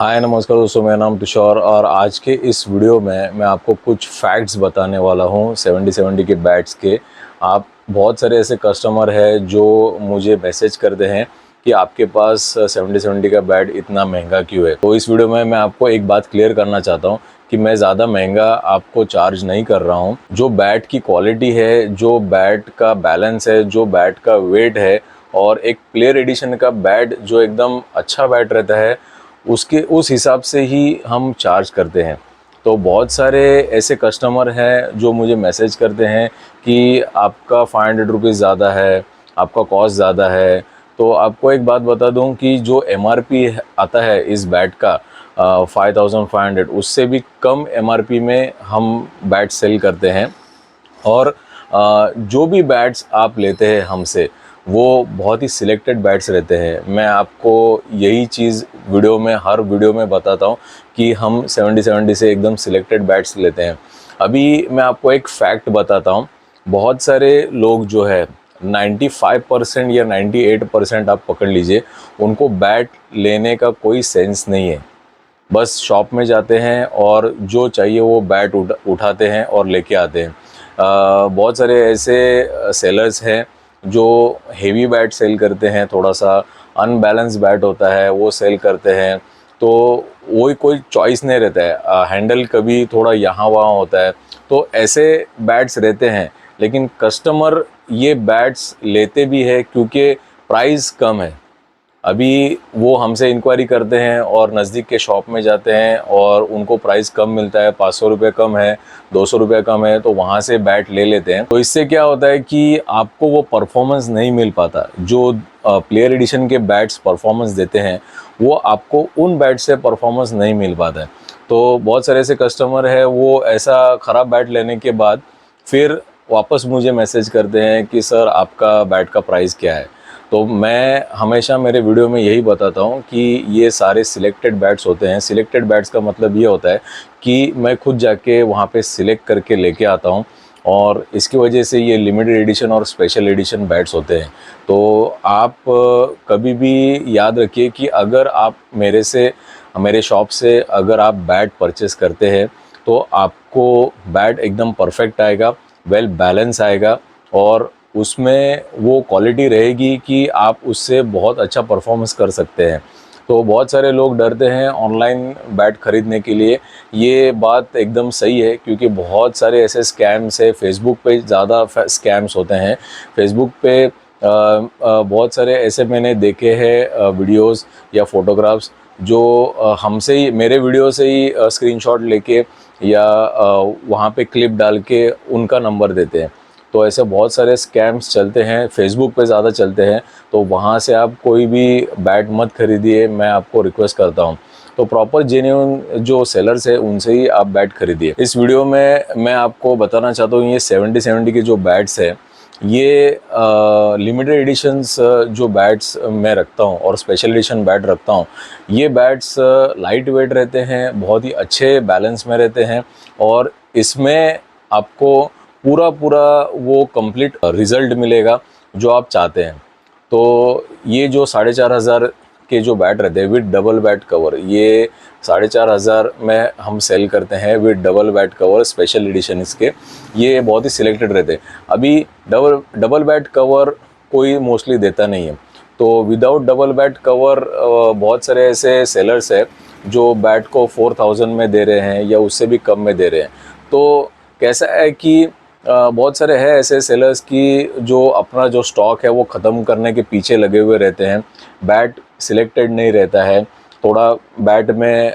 हाय नमस्कार दोस्तों, मेरा नाम तुषार और आज के इस वीडियो में मैं आपको कुछ फैक्ट्स बताने वाला हूँ 70-70 के बैट्स के। आप बहुत सारे ऐसे कस्टमर हैं जो मुझे मैसेज करते हैं कि आपके पास 70-70 का बैट इतना महंगा क्यों है। तो इस वीडियो में मैं आपको एक बात क्लियर करना चाहता हूँ कि मैं ज़्यादा महंगा आपको चार्ज नहीं कर रहा हूँ। जो बैट की क्वालिटी है, जो बैट का बैलेंस है, जो बैट का वेट है और एक प्लेयर एडिशन का बैट जो एकदम अच्छा बैट रहता है उसके उस हिसाब से ही हम चार्ज करते हैं। तो बहुत सारे ऐसे कस्टमर हैं जो मुझे मैसेज करते हैं कि आपका 500 रुपीज़ ज़्यादा है, आपका कॉस्ट ज़्यादा है। तो आपको एक बात बता दूं कि जो एमआरपी आता है इस बैट का 5500, उससे भी कम एमआरपी में हम बैट सेल करते हैं। और जो भी बैट्स आप लेते हैं हमसे वो बहुत ही सिलेक्टेड बैट्स रहते हैं। मैं आपको यही चीज़ हर वीडियो में बताता हूँ कि हम 70-70 से एकदम सिलेक्टेड बैट्स लेते हैं। अभी मैं आपको एक फैक्ट बताता हूँ। बहुत सारे लोग जो है 95% या 98% आप पकड़ लीजिए, उनको बैट लेने का कोई सेंस नहीं है। बस शॉप में जाते हैं और जो चाहिए वो बैट उठाते हैं और लेके आते हैं। बहुत सारे ऐसे सेलर्स हैं जो हेवी बैट सेल करते हैं, थोड़ा सा अनबैलेंस बैट होता है वो सेल करते हैं। तो वही कोई चॉइस नहीं रहता है, हैंडल कभी थोड़ा यहाँ वहाँ होता है। तो ऐसे बैट्स रहते हैं, लेकिन कस्टमर ये बैट्स लेते भी है क्योंकि प्राइस कम है। अभी वो हमसे इंक्वायरी करते हैं और नज़दीक के शॉप में जाते हैं और उनको प्राइस कम मिलता है, 500 रुपये कम है, 200 रुपये कम है, तो वहाँ से बैट ले लेते हैं। तो इससे क्या होता है कि आपको वो परफॉर्मेंस नहीं मिल पाता। जो प्लेयर एडिशन के बैट्स परफॉर्मेंस देते हैं वो आपको उन बैट से परफॉर्मेंस नहीं मिल पाता है। तो बहुत सारे ऐसे कस्टमर है वो ऐसा ख़राब बैट लेने के बाद फिर वापस मुझे मैसेज करते हैं कि सर आपका बैट का प्राइस क्या है। तो मैं हमेशा मेरे वीडियो में यही बताता हूँ कि ये सारे सिलेक्टेड बैट्स होते हैं। सिलेक्टेड बैट्स का मतलब ये होता है कि मैं खुद जाके वहाँ पे सिलेक्ट करके लेके आता हूँ और इसकी वजह से ये लिमिटेड एडिशन और स्पेशल एडिशन बैट्स होते हैं। तो आप कभी भी याद रखिए कि अगर आप मेरे शॉप से अगर आप बैट परचेस करते हैं तो आपको बैट एकदम परफेक्ट आएगा, वेल बैलेंस आएगा और उसमें वो क्वालिटी रहेगी कि आप उससे बहुत अच्छा परफॉर्मेंस कर सकते हैं। तो बहुत सारे लोग डरते हैं ऑनलाइन बैट ख़रीदने के लिए। ये बात एकदम सही है क्योंकि बहुत सारे ऐसे स्कैम्स है, फेसबुक पे ज़्यादा स्कैम्स होते हैं। फेसबुक पे बहुत सारे ऐसे मैंने देखे हैं वीडियोस या फोटोग्राफ्स जो हमसे ही मेरे वीडियो से ही स्क्रीनशॉट लेके या वहाँ पे क्लिप डाल के उनका नंबर देते हैं। तो ऐसे बहुत सारे स्कैम्स चलते हैं, फेसबुक पे ज़्यादा चलते हैं। तो वहाँ से आप कोई भी बैट मत खरीदिए, मैं आपको रिक्वेस्ट करता हूँ। तो प्रॉपर जेन्युइन जो सेलर्स है उनसे ही आप बैट खरीदिए। इस वीडियो में मैं आपको बताना चाहता हूँ ये 70-70 के जो बैट्स है ये लिमिटेड एडिशंस जो बैट्स मैं रखता हूँ और स्पेशल एडिशन बैट रखता हूँ। ये बैट्स लाइट वेट रहते हैं, बहुत ही अच्छे बैलेंस में रहते हैं और इसमें आपको पूरा पूरा वो कंप्लीट रिज़ल्ट मिलेगा जो आप चाहते हैं। तो ये जो 4500 के जो बैट रहते हैं विद डबल बैट कवर, ये 4500 में हम सेल करते हैं with double bat cover special edition इसके। ये बहुत ही सिलेक्टेड रहते हैं। अभी डबल बैट कवर कोई मोस्टली देता नहीं है। तो विदाउट डबल बैट कवर बहुत सारे ऐसे सेलर्स है जो बैट को 4000 में दे रहे हैं या उससे भी कम में दे रहे हैं। तो कैसा है कि बहुत सारे हैं ऐसे सेलर्स की जो अपना जो स्टॉक है वो ख़त्म करने के पीछे लगे हुए रहते हैं। बैट सिलेक्टेड नहीं रहता है, थोड़ा बैट में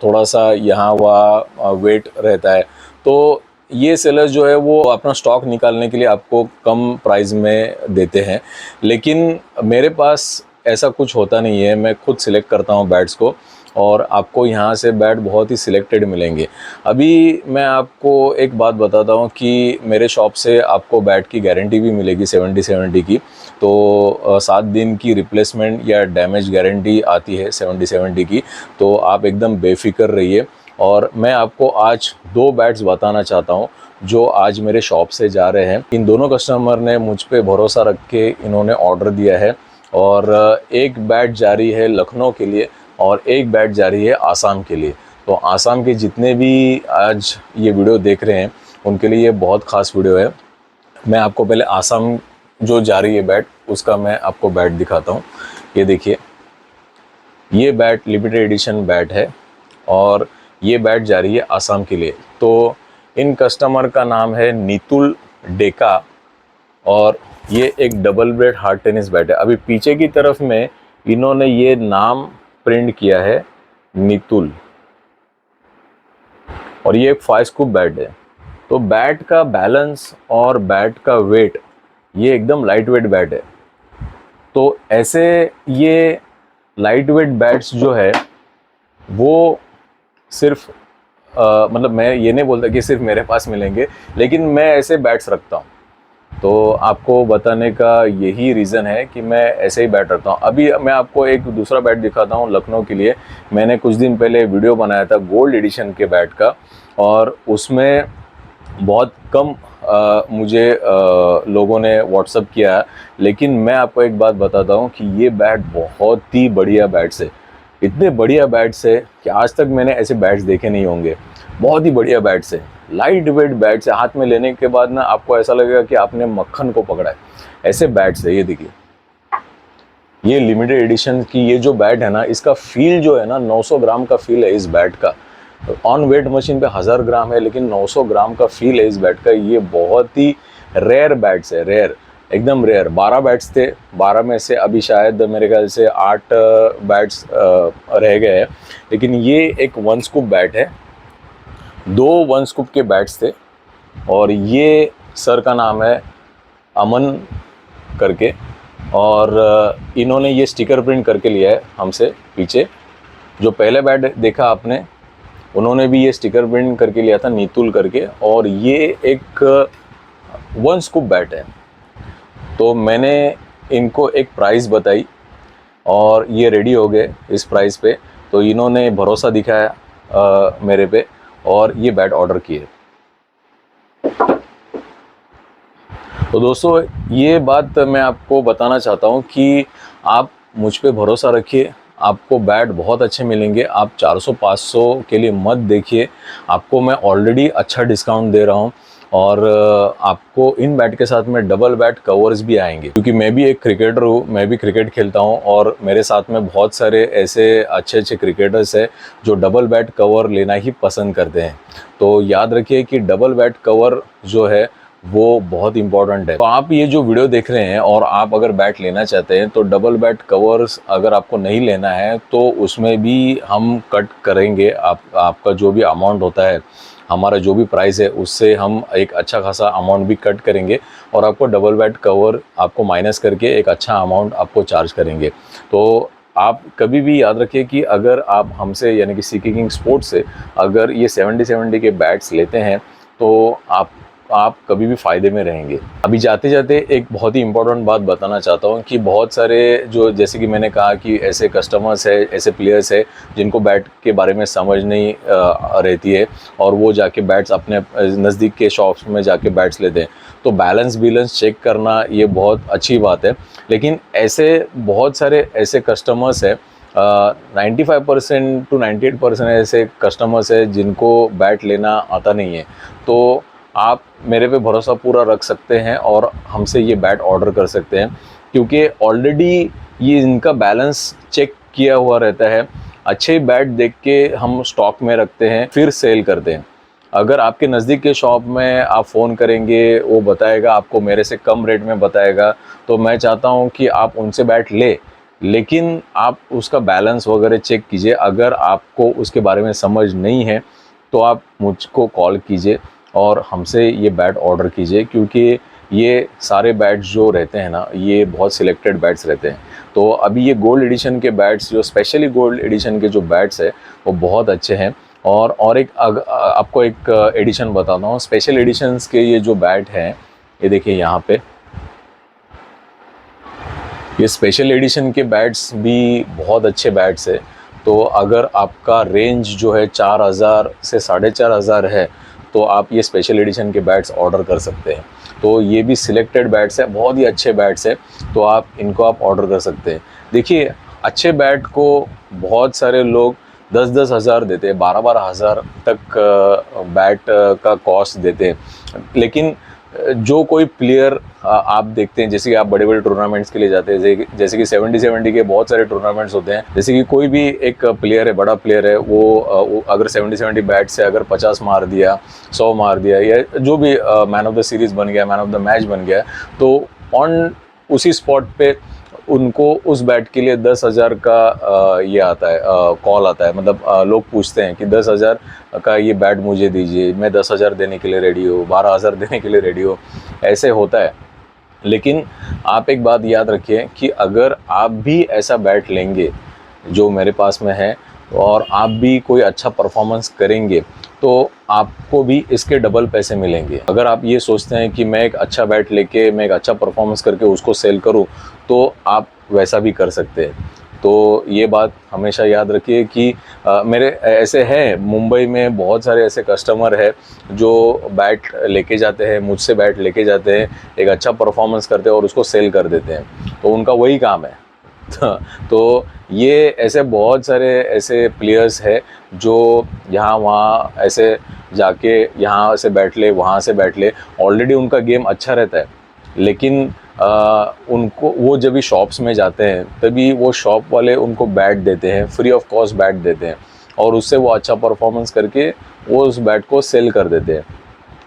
थोड़ा सा यहाँ वहाँ वेट रहता है। तो ये सेलर्स जो है वो अपना स्टॉक निकालने के लिए आपको कम प्राइस में देते हैं, लेकिन मेरे पास ऐसा कुछ होता नहीं है। मैं खुद सिलेक्ट करता हूँ बैट्स को और आपको यहाँ से बैट बहुत ही सिलेक्टेड मिलेंगे। अभी मैं आपको एक बात बताता हूँ कि मेरे शॉप से आपको बैट की गारंटी भी मिलेगी 70-70 की। तो 7 दिन की रिप्लेसमेंट या डैमेज गारंटी आती है 70-70 की। तो आप एकदम बेफिक्र रहिए। और मैं आपको आज 2 बैट्स बताना चाहता हूँ जो आज मेरे शॉप से जा रहे हैं। इन दोनों कस्टमर ने मुझ पे भरोसा रख के इन्होंने ऑर्डर दिया है और एक बैट जारी है लखनऊ के लिए और एक बैट जा रही है आसाम के लिए। तो आसाम के जितने भी आज ये वीडियो देख रहे हैं उनके लिए ये बहुत ख़ास वीडियो है। मैं आपको पहले आसाम जो जा रही है बैट उसका मैं आपको बैट दिखाता हूँ। ये देखिए, ये बैट लिमिटेड एडिशन बैट है और ये बैट जा रही है आसाम के लिए। तो इन कस्टमर का नाम है नीतुल डेका और ये एक double blade hard tennis bat है। अभी पीछे की तरफ में इन्होंने ये नाम प्रिंट किया है नीतुल, और ये एक 5 स्कूप बैट है। तो बैट का बैलेंस और बैट का वेट ये एकदम लाइट वेट बैट है। तो ऐसे ये लाइट वेट बैट्स जो है वो सिर्फ मतलब मैं ये नहीं बोलता कि सिर्फ मेरे पास मिलेंगे, लेकिन मैं ऐसे बैट्स रखता हूँ। तो आपको बताने का यही रीज़न है कि मैं ऐसे ही बैट रखता हूँ। अभी मैं आपको एक दूसरा बैट दिखाता हूँ लखनऊ के लिए। मैंने कुछ दिन पहले वीडियो बनाया था गोल्ड एडिशन के बैट का, और उसमें बहुत कम मुझे लोगों ने व्हाट्सअप किया, लेकिन मैं आपको एक बात बताता हूँ कि ये बैट बहुत ही बढ़िया बैट्स है। इतने बढ़िया बैट्स है कि आज तक मैंने ऐसे बैट्स देखे नहीं होंगे। बहुत ही बढ़िया बैट्स है, लाइट वेट बैट्स है। हाथ में लेने के बाद ना आपको ऐसा लगेगा कि आपने मक्खन को पकड़ा है, ऐसे बैट्स है। ये देखिए, ये लिमिटेड एडिशन की ये जो बैट है ना, इसका फील जो है ना 900 ग्राम का फील है इस बैट का। ऑन वेट मशीन पे 1000 ग्राम है, लेकिन 900 ग्राम का फील है इस बैट का। ये बहुत ही रेयर बैट्स है, रेयर, एकदम रेयर। 12 बैट्स थे, 12 में से अभी शायद मेरे ख्याल से 8 बैट्स रह गए हैं। लेकिन ये एक 1 स्कूप बैट है, 2 1 स्कूप के बैट्स थे, और ये सर का नाम है अमन करके, और इन्होंने ये स्टिकर प्रिंट करके लिया है हमसे पीछे। जो पहले बैट देखा आपने, उन्होंने भी ये स्टिकर प्रिंट करके लिया था नीतुल करके, और ये एक 1 स्कूप बैट है। तो मैंने इनको एक प्राइस बताई और ये रेडी हो गए इस प्राइस पे। तो इन्होंने भरोसा दिखाया मेरे पे और ये बैट ऑर्डर किए। तो दोस्तों, ये बात मैं आपको बताना चाहता हूँ कि आप मुझ पे भरोसा रखिए, आपको बैट बहुत अच्छे मिलेंगे। आप 400-500 के लिए मत देखिए, आपको मैं ऑलरेडी अच्छा डिस्काउंट दे रहा हूँ, और आपको इन बैट के साथ में डबल बैट कवर्स भी आएंगे। क्योंकि मैं भी एक क्रिकेटर हूँ, मैं भी क्रिकेट खेलता हूँ, और मेरे साथ में बहुत सारे ऐसे अच्छे अच्छे क्रिकेटर्स हैं जो डबल बैट कवर लेना ही पसंद करते हैं। तो याद रखिए कि डबल बैट कवर जो है वो बहुत इंपॉर्टेंट है। तो आप ये जो वीडियो देख रहे हैं और आप अगर बैट लेना चाहते हैं, तो डबल बैट कवर्स अगर आपको नहीं लेना है तो उसमें भी हम कट करेंगे। आपका जो भी अमाउंट होता है, हमारा जो भी प्राइस है, उससे हम एक अच्छा खासा अमाउंट भी कट करेंगे, और आपको डबल बैट कवर आपको माइनस करके एक अच्छा अमाउंट आपको चार्ज करेंगे। तो आप कभी भी याद रखिए कि अगर आप हमसे यानी कि सीके किंग स्पोर्ट्स से अगर ये 70-70 के बैट्स लेते हैं, तो आप कभी भी फ़ायदे में रहेंगे। अभी जाते जाते एक बहुत ही इम्पोर्टेंट बात बताना चाहता हूँ कि बहुत सारे जो, जैसे कि मैंने कहा कि ऐसे कस्टमर्स है, ऐसे प्लेयर्स है जिनको बैट के बारे में समझ नहीं रहती है, और वो जाके बैट्स अपने नज़दीक के शॉप्स में जाके बैट्स लेते हैं। तो बैलेंस चेक करना ये बहुत अच्छी बात है, लेकिन ऐसे बहुत सारे ऐसे कस्टमर्स है, 95% to 98% ऐसे कस्टमर्स है जिनको बैट लेना आता नहीं है। तो आप मेरे पे भरोसा पूरा रख सकते हैं और हमसे ये बैट ऑर्डर कर सकते हैं, क्योंकि ऑलरेडी ये इनका बैलेंस चेक किया हुआ रहता है। अच्छे बैट देख के हम स्टॉक में रखते हैं, फिर सेल करते हैं। अगर आपके नज़दीक के शॉप में आप फ़ोन करेंगे, वो बताएगा आपको, मेरे से कम रेट में बताएगा, तो मैं चाहता हूँ कि आप उनसे बैट लेकिन आप उसका बैलेंस वगैरह चेक कीजिए। अगर आपको उसके बारे में समझ नहीं है तो आप मुझको कॉल कीजिए और हमसे ये बैट ऑर्डर कीजिए, क्योंकि ये सारे बैट्स जो रहते हैं ना, ये बहुत सिलेक्टेड बैट्स रहते हैं। तो अभी ये गोल्ड एडिशन के बैट्स, जो स्पेशली गोल्ड एडिशन के जो बैट्स है वो बहुत अच्छे हैं। और एक आपको एक एडिशन बताता हूँ, स्पेशल एडिशंस के ये जो बैट हैं, ये देखिए यहाँ पे, ये स्पेशल एडिशन के बैट्स भी बहुत अच्छे बैट्स है। तो अगर आपका रेंज जो है 4000 से 4500 है, तो आप ये स्पेशल एडिशन के बैट्स ऑर्डर कर सकते हैं। तो ये भी सिलेक्टेड बैट्स है, बहुत ही अच्छे बैट्स है, तो आप इनको ऑर्डर कर सकते हैं। देखिए, अच्छे बैट को बहुत सारे लोग 10-10 हज़ार देते हैं, 12-12 हज़ार तक बैट का कॉस्ट देते हैं। लेकिन जो कोई प्लेयर आप देखते हैं, जैसे कि आप बड़े बड़े टूर्नामेंट्स के लिए जाते हैं, जैसे कि 70-70 के बहुत सारे टूर्नामेंट्स होते हैं। जैसे कि कोई भी एक प्लेयर है, बड़ा प्लेयर है, वो अगर 70-70 बैट से अगर 50 मार दिया, 100 मार दिया, या जो भी मैन ऑफ द सीरीज़ बन गया, मैन ऑफ द मैच बन गया, तो ऑन उसी स्पॉट पे उनको उस बैट के लिए 10,000 का ये आता है, कॉल आता है। मतलब लोग पूछते हैं कि 10,000 का ये बैट मुझे दीजिए, मैं 10,000 देने के लिए रेडी हूँ, 12,000 देने के लिए रेडी हूँ, ऐसे होता है। लेकिन आप एक बात याद रखिए कि अगर आप भी ऐसा बैट लेंगे जो मेरे पास में है, और आप भी कोई अच्छा परफॉर्मेंस करेंगे, तो आपको भी इसके डबल पैसे मिलेंगे। अगर आप ये सोचते हैं कि मैं एक अच्छा बैट लेके मैं एक अच्छा परफॉर्मेंस करके उसको सेल करूं, तो आप वैसा भी कर सकते हैं। तो ये बात हमेशा याद रखिए कि मेरे ऐसे हैं, मुंबई में बहुत सारे ऐसे कस्टमर हैं जो बैट लेके जाते हैं, मुझसे बैट लेके जाते हैं, एक अच्छा परफॉर्मेंस करते हैं और उसको सेल कर देते हैं। तो उनका वही काम है। तो ये ऐसे बहुत सारे ऐसे प्लेयर्स हैं जो यहाँ वहाँ ऐसे जाके यहाँ से बैठ ले, वहाँ से बैठ ले, ऑलरेडी उनका गेम अच्छा रहता है। लेकिन उनको वो जब भी शॉप्स में जाते हैं, तभी वो शॉप वाले उनको बैट देते हैं, फ्री ऑफ कॉस्ट बैट देते हैं, और उससे वो अच्छा परफॉर्मेंस करके वो उस बैट को सेल कर देते हैं।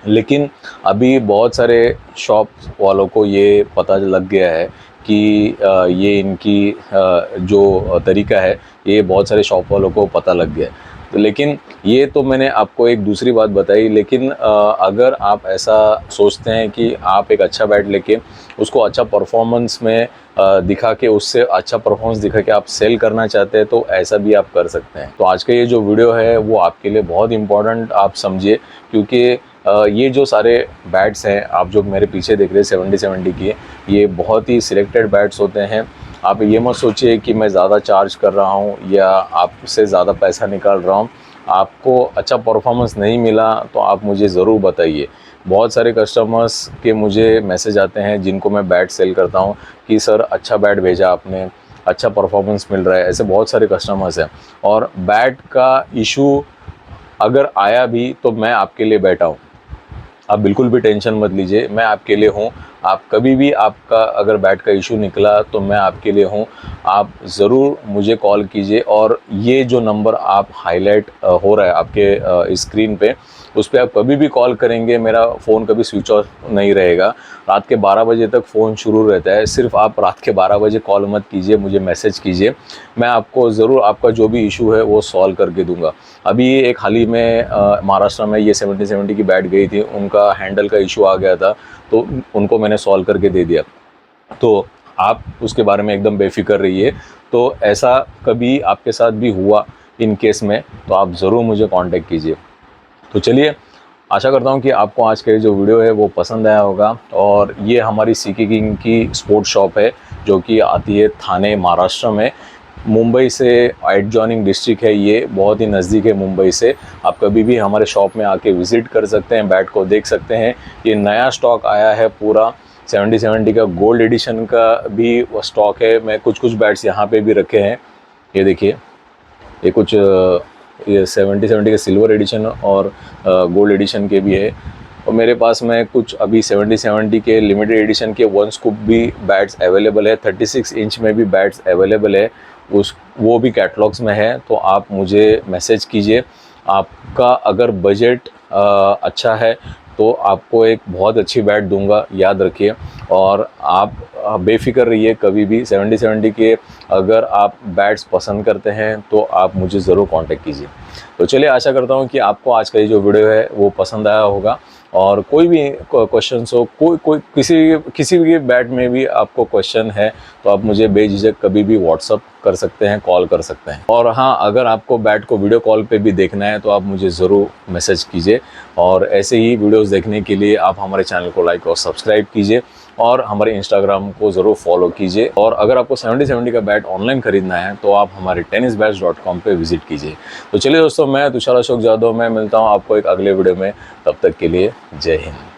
लेकिन अभी बहुत सारे शॉप वालों को ये पता लग गया है कि ये इनकी जो तरीका है, ये बहुत सारे शॉप वालों को पता लग गया है। तो लेकिन ये तो मैंने आपको एक दूसरी बात बताई। लेकिन अगर आप ऐसा सोचते हैं कि आप एक अच्छा बैट लेके उसको अच्छा परफॉर्मेंस में दिखा के, उससे अच्छा परफॉर्मेंस दिखा के आप सेल करना चाहते हैं, तो ऐसा भी आप कर सकते हैं। तो आज का ये जो वीडियो है वो आपके लिए बहुत इम्पोर्टेंट आप समझिए, क्योंकि ये जो सारे बैट्स हैं आप जो मेरे पीछे देख रहे हैं 70-70 की, ये बहुत ही सिलेक्टेड बैट्स होते हैं। आप ये मत सोचिए कि मैं ज़्यादा चार्ज कर रहा हूँ या आपसे ज़्यादा पैसा निकाल रहा हूँ। आपको अच्छा परफॉर्मेंस नहीं मिला तो आप मुझे ज़रूर बताइए। बहुत सारे कस्टमर्स के मुझे मैसेज आते हैं जिनको मैं बैट सेल करता हूँ कि सर अच्छा बैट भेजा आपने, अच्छा परफॉर्मेंस मिल रहा है। ऐसे बहुत सारे कस्टमर्स हैं, और बैट का इशू अगर आया भी तो मैं आपके लिए बैठा हूँ। आप बिल्कुल भी टेंशन मत लीजिए, मैं आपके लिए हूँ। आप कभी भी आपका अगर बैट का इशू निकला तो मैं आपके लिए हूँ। आप ज़रूर मुझे कॉल कीजिए, और ये जो नंबर आप हाईलाइट हो रहा है आपके स्क्रीन पे, उस पर आप कभी भी कॉल करेंगे, मेरा फ़ोन कभी स्विच ऑफ नहीं रहेगा। रात के 12 बजे तक फ़ोन शुरू रहता है। सिर्फ आप रात के 12 बजे कॉल मत कीजिए, मुझे मैसेज कीजिए, मैं आपको ज़रूर आपका जो भी इशू है वो सॉल्व करके दूंगा। अभी एक हाल ही में महाराष्ट्र में ये 70-70 की बैट गई थी, उनका हैंडल का इशू आ गया था, तो उनको मैंने सॉल्व करके दे दिया। तो आप उसके बारे में एकदम बेफिक्र रहिए। तो ऐसा कभी आपके साथ भी हुआ इन केस में, तो आप ज़रूर मुझे कांटेक्ट कीजिए। तो चलिए, आशा करता हूँ कि आपको आज का ये जो वीडियो है वो पसंद आया होगा। और ये हमारी सीके किंग की स्पोर्ट्स शॉप है, जो कि आती है थाने, महाराष्ट्र में। मुंबई से एडजॉइनिंग डिस्ट्रिक्ट है, ये बहुत ही नज़दीक है मुंबई से। आप कभी भी हमारे शॉप में आके विज़िट कर सकते हैं, बैट को देख सकते हैं। ये नया स्टॉक आया है पूरा 70-70 का, गोल्ड एडिशन का भी स्टॉक है। मैं कुछ बैट्स यहाँ पे भी रखे हैं, ये देखिए। ये कुछ ये 70-70 के सिल्वर एडिशन और गोल्ड एडिशन के भी है। और मेरे पास में कुछ अभी 70-70 के लिमिटेड एडिशन के 1 स्कूप भी बैट्स अवेलेबल है। 36 इंच में भी बैट्स अवेलेबल है, वो भी कैटलॉग्स में है। तो आप मुझे मैसेज कीजिए। आपका अगर बजट अच्छा है तो आपको एक बहुत अच्छी बैट दूंगा, याद रखिए। और आप बेफिक्र रहिए, कभी भी 70-70 के अगर आप बैट्स पसंद करते हैं तो आप मुझे ज़रूर कांटेक्ट कीजिए। तो चलिए, आशा करता हूँ कि आपको आज का ये जो वीडियो है वो पसंद आया होगा। और कोई भी क्वेश्चन हो, कोई किसी भी बैट में भी आपको क्वेश्चन है, तो आप मुझे बेझिझक कभी भी व्हाट्सअप कर सकते हैं, कॉल कर सकते हैं। और हाँ, अगर आपको बैट को वीडियो कॉल पे भी देखना है तो आप मुझे ज़रूर मैसेज कीजिए। और ऐसे ही वीडियोस देखने के लिए आप हमारे चैनल को लाइक और सब्सक्राइब कीजिए, और हमारे इंस्टाग्राम को ज़रूर फॉलो कीजिए। और अगर आपको 70-70 का बैट ऑनलाइन खरीदना है तो आप हमारे tennisbats.com पे विजिट कीजिए। तो चलिए दोस्तों, मैं तुषार अशोक जादव, मैं मिलता हूँ आपको एक अगले वीडियो में। तब तक के लिए जय हिंद।